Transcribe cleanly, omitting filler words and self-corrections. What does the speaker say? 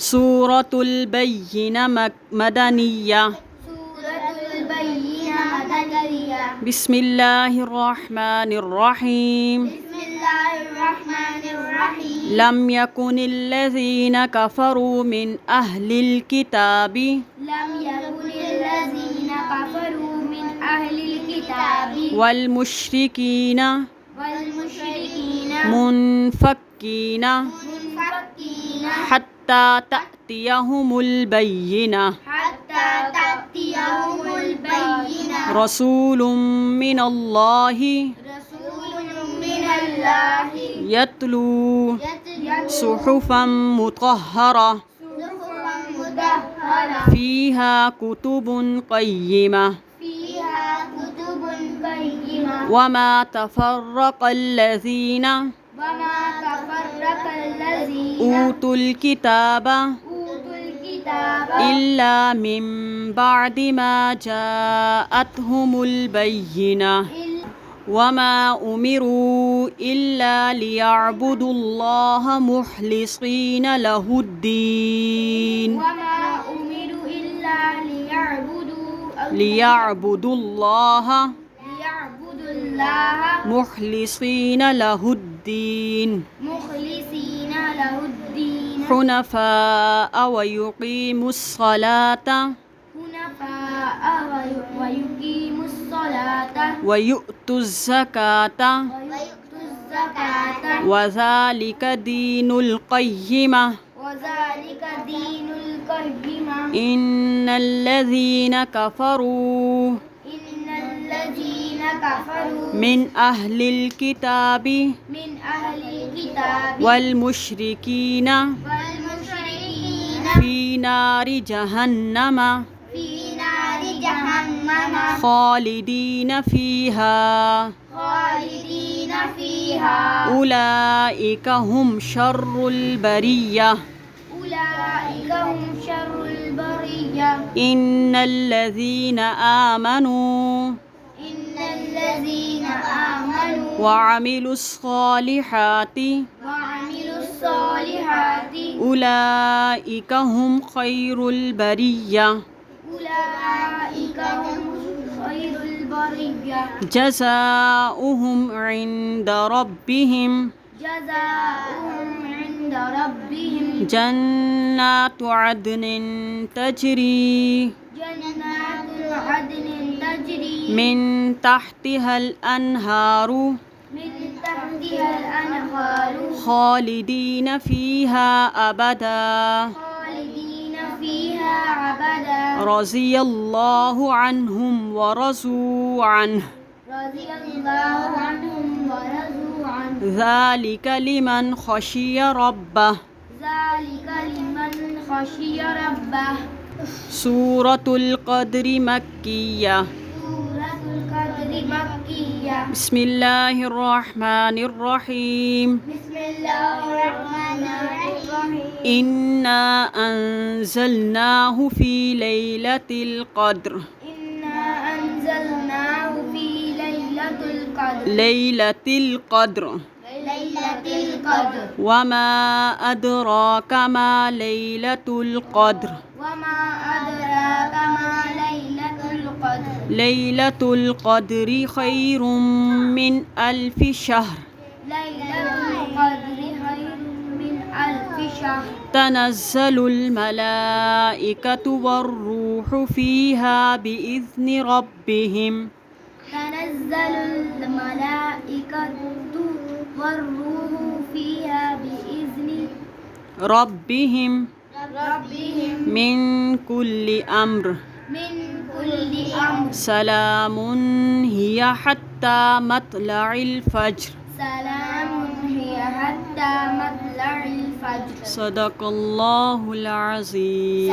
سورة البينة مدنية. بسم الله الرحمن الرحيم. لم يكن الذين كفروا من أهل الكتاب والمشركين منفكين حتى تأتيهم البينة. رسول من الله يتلو صحفا مطهرة فيها كتب قيمة وما تفرق الذين أوتوا الكتاب إلا من بعد ما جاءتهم البينة وما أمروا إلا ليعبدوا الله مخلصين له الدين ليعبدوا الله مخلصين له الدين حنفاء ويقيموا الصلاة ويؤتوا الزكاة وذلك دين القيمة. إن الذين كفروا من أهل الكتاب والمشركين في نار جهنم خالدين فيها أولئك هم شر البرية. إن الذين آمنوا وعملوا الصالحات أولئك هم خير البرية. جزاؤهم عند ربهم جنات عدن تجري من تحتها الأنهار خالدين فيها أبدا رضي الله عنهم ورضوا عنه ذلك لمن خشي ربه. سورة القدر مكية. بسم الله الرحمن الرحيم. إنا أنزلناه في ليلة القدر. ليلة القدر وما أدراك ما ليلة القدر. ليلة القدر خير من 1000 شهر. تنزل الملائكة والروح فيها بإذن ربهم. ربهم من كل أمر. سلام هي حتى مطلع الفجر. صدق الله العظيم.